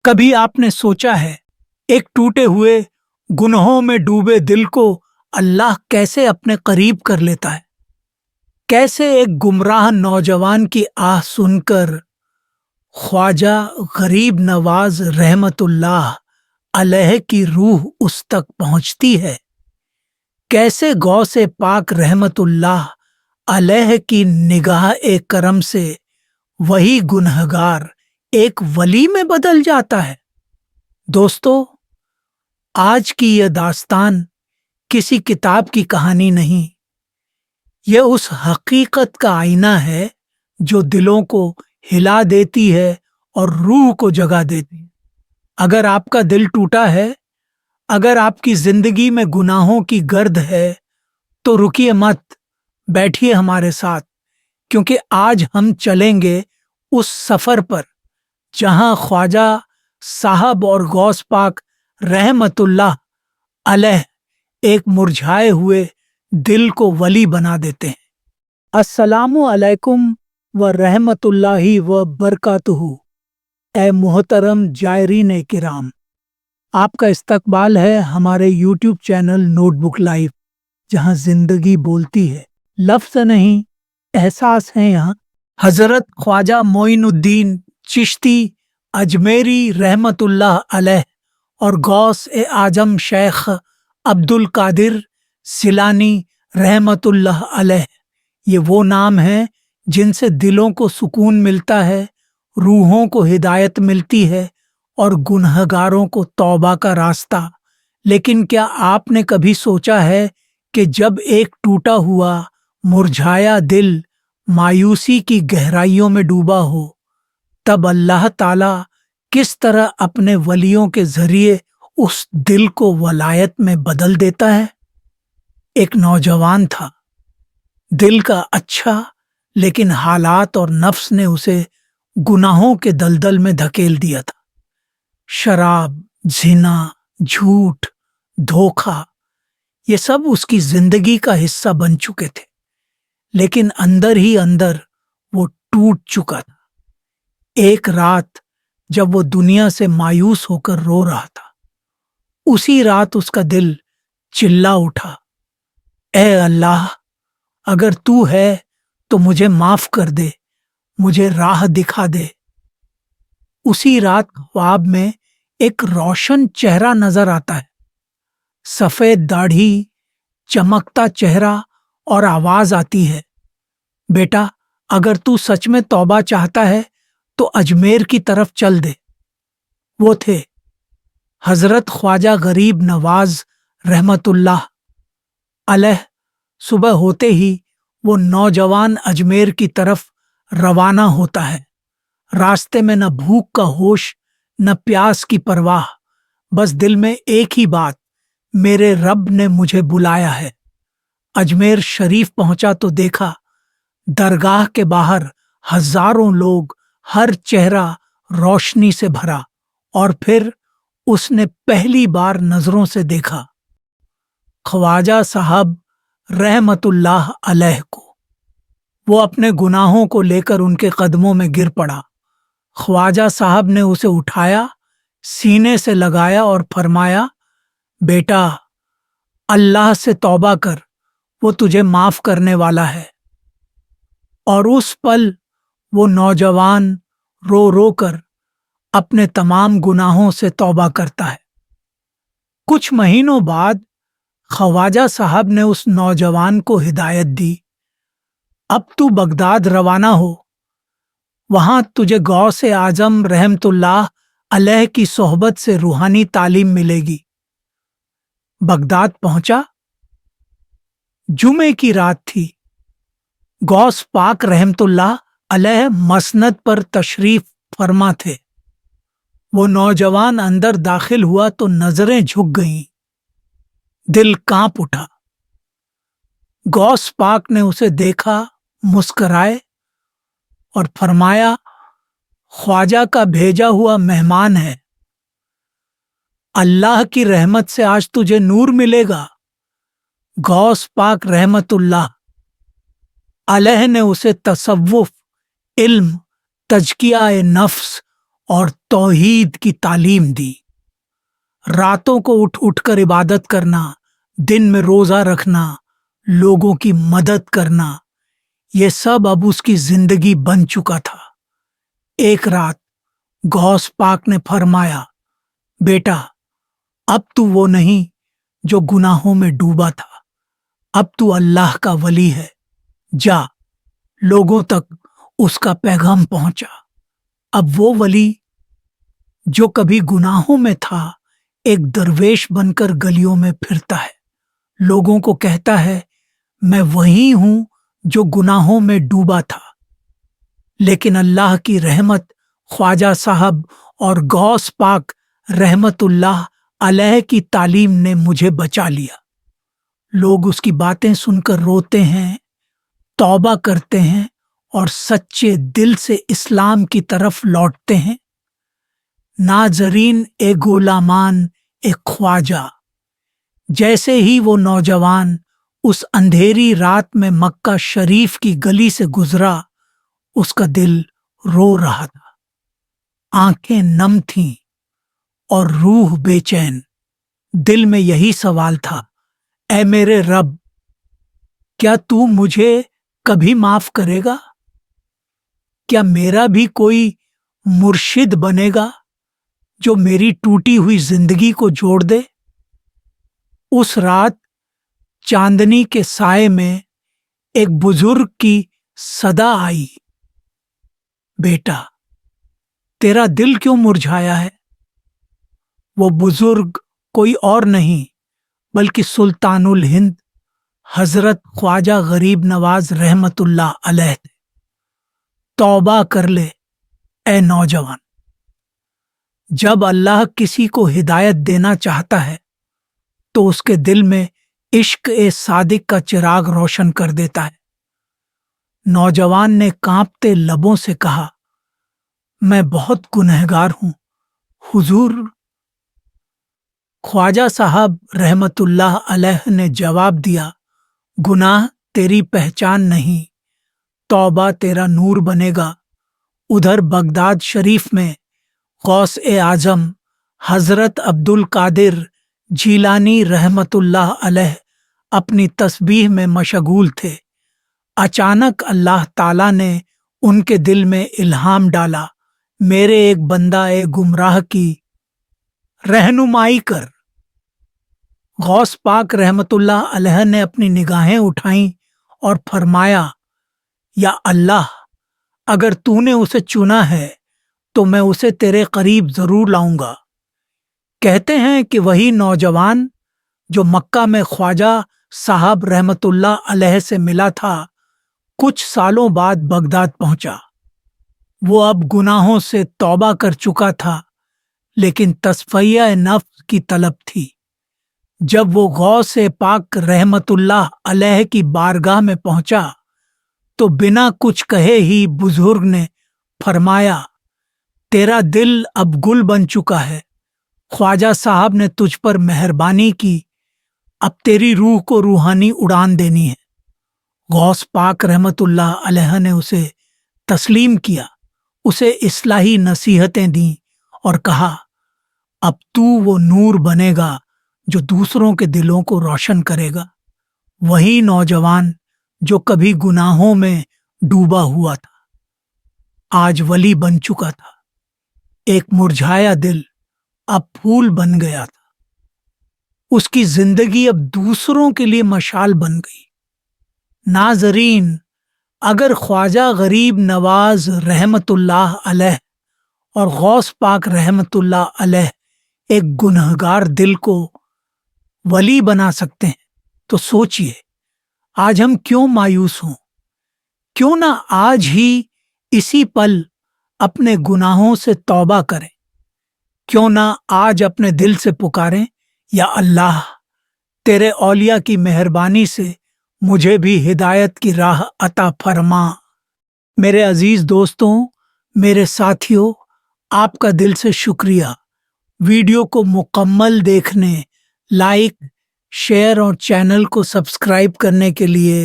کبھی آپ نے سوچا ہے ایک ٹوٹے ہوئے گناہوں میں ڈوبے دل کو اللہ کیسے اپنے قریب کر لیتا ہے؟ کیسے ایک گمراہ نوجوان کی آہ سن کر خواجہ غریب نواز رحمت اللہ علیہ کی روح اس تک پہنچتی ہے؟ کیسے غوث پاک رحمت اللہ علیہ کی نگاہ کرم سے وہی گنہگار ایک ولی میں بدل جاتا ہے؟ دوستو، آج کی یہ داستان کسی کتاب کی کہانی نہیں، یہ اس حقیقت کا آئینہ ہے جو دلوں کو ہلا دیتی ہے اور روح کو جگا دیتی ہے۔ اگر آپ کا دل ٹوٹا ہے، اگر آپ کی زندگی میں گناہوں کی گرد ہے، تو رکیے مت، بیٹھیے ہمارے ساتھ، کیونکہ آج ہم چلیں گے اس سفر پر جہاں خواجہ صاحب اور غوث پاک رحمت اللہ علیہ ایک مرجھائے ہوئے دل کو ولی بنا دیتے ہیں۔ السلام علیکم ورحمۃ اللہ وبرکاتہ۔ اے محترم جائرین کرام، آپ کا استقبال ہے ہمارے YouTube channel note book life, جہاں زندگی بولتی ہے، لفظ نہیں احساس ہے۔ یہاں حضرت خواجہ معین الدین چشتی اجمیری رحمت اللہ علیہ اور غوث اعظم شیخ عبد القادر سیلانی رحمت اللہ علیہ، یہ وہ نام ہیں جن سے دلوں کو سکون ملتا ہے، روحوں کو ہدایت ملتی ہے اور گنہگاروں کو توبہ کا راستہ۔ لیکن کیا آپ نے کبھی سوچا ہے کہ جب ایک ٹوٹا ہوا مرجھایا دل مایوسی کی گہرائیوں میں ڈوبا ہو، تب اللہ تعالی کس طرح اپنے ولیوں کے ذریعے اس دل کو ولایت میں بدل دیتا ہے؟ ایک نوجوان تھا، دل کا اچھا، لیکن حالات اور نفس نے اسے گناہوں کے دلدل میں دھکیل دیا تھا۔ شراب، زنا، جھوٹ، دھوکہ، یہ سب اس کی زندگی کا حصہ بن چکے تھے، لیکن اندر ہی اندر وہ ٹوٹ چکا تھا۔ ایک رات جب وہ دنیا سے مایوس ہو کر رو رہا تھا، اسی رات اس کا دل چلا اٹھا، اے اللہ، اگر تو ہے تو مجھے معاف کر دے، مجھے راہ دکھا دے۔ اسی رات خواب میں ایک روشن چہرہ نظر آتا ہے، سفید داڑھی، چمکتا چہرہ، اور آواز آتی ہے، بیٹا، اگر تو سچ میں توبہ چاہتا ہے تو اجمیر کی طرف چل دے۔ وہ تھے حضرت خواجہ غریب نواز رحمت اللہ علیہ۔ صبح ہوتے ہی وہ نوجوان اجمیر کی طرف روانہ ہوتا ہے۔ راستے میں نہ بھوک کا ہوش، نہ پیاس کی پرواہ، بس دل میں ایک ہی بات، میرے رب نے مجھے بلایا ہے۔ اجمیر شریف پہنچا تو دیکھا درگاہ کے باہر ہزاروں لوگ، ہر چہرہ روشنی سے بھرا، اور پھر اس نے پہلی بار نظروں سے دیکھا خواجہ صاحب رحمت اللہ علیہ کو۔ وہ اپنے گناہوں کو لے کر ان کے قدموں میں گر پڑا۔ خواجہ صاحب نے اسے اٹھایا، سینے سے لگایا اور فرمایا، بیٹا، اللہ سے توبہ کر، وہ تجھے معاف کرنے والا ہے۔ اور اس پل وہ نوجوان رو رو کر اپنے تمام گناہوں سے توبہ کرتا ہے۔ کچھ مہینوں بعد خواجہ صاحب نے اس نوجوان کو ہدایت دی، اب تو بغداد روانہ ہو، وہاں تجھے غوث اعظم رحمت اللہ علیہ کی صحبت سے روحانی تعلیم ملے گی۔ بغداد پہنچا، جمعے کی رات تھی، غوث پاک رحمت اللہ علیہ مسند پر تشریف فرما تھے۔ وہ نوجوان اندر داخل ہوا تو نظریں جھک گئیں، دل کانپ اٹھا۔ غوث پاک نے اسے دیکھا، مسکرائے اور فرمایا، خواجہ کا بھیجا ہوا مہمان ہے، اللہ کی رحمت سے آج تجھے نور ملے گا۔ غوث پاک رحمت اللہ علیہ نے اسے تصوف، علم، تزکیہ نفس और तौहीद की तालीम दी। रातों को उठ उठ कर इबादत करना, दिन में रोजा रखना, लोगों की मदद करना, ये सब अब उसकी जिंदगी बन चुका था। एक रात गौस पाक ने फरमाया, बेटा, अब तू वो नहीं जो गुनाहों में डूबा था, अब तू अल्लाह का वली है। जा, लोगों तक उसका पैगाम पहुंचा। अब वो वली जो कभी गुनाहों में था, एक दरवेश बनकर गलियों में फिरता है, लोगों को कहता है, मैं वही हूं जो गुनाहों में डूबा था। लेकिन अल्लाह की रहमत, ख्वाजा साहब और गौस पाक रहमतुल्लाह अलैह की तालीम ने मुझे बचा लिया। लोग उसकी बातें सुनकर रोते हैं, तौबा करते हैं और सच्चे दिल से इस्लाम की तरफ लौटते हैं। नाजरीन ए गुलामान ए ख्वाजा, जैसे ही वो नौजवान उस अंधेरी रात में मक्का शरीफ की गली से गुजरा, उसका दिल रो रहा था, आंखें नम थीं और रूह बेचैन। दिल में यही सवाल था, ऐ मेरे रब, क्या तू मुझे कभी माफ करेगा? क्या मेरा भी कोई मुर्शिद बनेगा जो मेरी टूटी हुई जिंदगी को जोड़ दे? उस रात चांदनी के साए में एक बुजुर्ग की सदा आई, बेटा, तेरा दिल क्यों मुरझाया है? वो बुजुर्ग कोई और नहीं बल्कि सुल्तानुल हिंद हजरत ख्वाजा गरीब नवाज रहमतुल्लाह अलैह थे। तौबा कर ले ए नौजवान। जब अल्लाह किसी को हिदायत देना चाहता है तो उसके दिल में इश्क ए सादिक का चिराग रोशन कर देता है। नौजवान ने कांपते लबों से कहा, मैं बहुत गुनहगार हूं हुजूर। ख्वाजा साहब रहमतुल्लाह अलैह ने जवाब दिया, गुनाह तेरी पहचान नहीं, तौबा तेरा नूर बनेगा। उधर बगदाद शरीफ में गौस ए आजम हजरत अब्दुल कादिर जीलानी रहमतुल्लाह अलैह अपनी तस्बीह में मशगूल थे। अचानक अल्लाह ताला ने उनके दिल में इल्हाम डाला, मेरे एक बंदा ए गुमराह की रहनुमाई कर। गौस पाक रहमतुल्लाह अलैह ने अपनी निगाहें उठाईं और फरमाया, या अल्लाह, अगर तूने उसे चुना है तो मैं उसे तेरे करीब जरूर लाऊंगा। कहते हैं कि वही नौजवान जो मक्का में ख्वाजा साहब रहमतुल्लाह अलैह से मिला था, कुछ सालों बाद बगदाद पहुंचा। वो अब गुनाहों से तौबा कर चुका था, लेकिन तस्फिया नफ्स की तलब थी। जब वो गौस पाक रहमतुल्लाह अलैह की बारगाह में पहुंचा तो बिना कुछ कहे ही बुजुर्ग ने फरमाया, तेरा दिल अब गुल बन चुका है, ख्वाजा साहब ने तुझ पर मेहरबानी की, अब तेरी रूह को रूहानी उड़ान देनी है। गौस पाक रहमतुल्लाह अलैह ने उसे तस्लीम किया, उसे इस्लाही नसीहतें दी और कहा, अब तू वो नूर बनेगा जो दूसरों के दिलों को रोशन करेगा। वही नौजवान जो कभी गुनाहों में डूबा हुआ था, आज वली बन चुका था। एक मुरझाया दिल अब फूल बन गया था। उसकी जिंदगी अब दूसरों के लिए मशाल बन गई। नाजरीन, अगर ख्वाजा गरीब नवाज रहमतुल्लाह अलैह और गौस पाक रहमतुल्लाह अलैह एक गुनहगार दिल को वली बना सकते हैं, तो सोचिए आज हम क्यों मायूस हों? क्यों ना आज ही इसी पल अपने गुनाहों से तौबा करें? क्यों ना आज अपने दिल से पुकारें, या अल्लाह, तेरे औलिया की मेहरबानी से मुझे भी हिदायत की राह अता फरमा। मेरे अजीज दोस्तों, मेरे साथियों, आपका दिल से शुक्रिया। वीडियो को मुकम्मल देखने, लाइक, शेयर और चैनल को सब्सक्राइब करने के लिए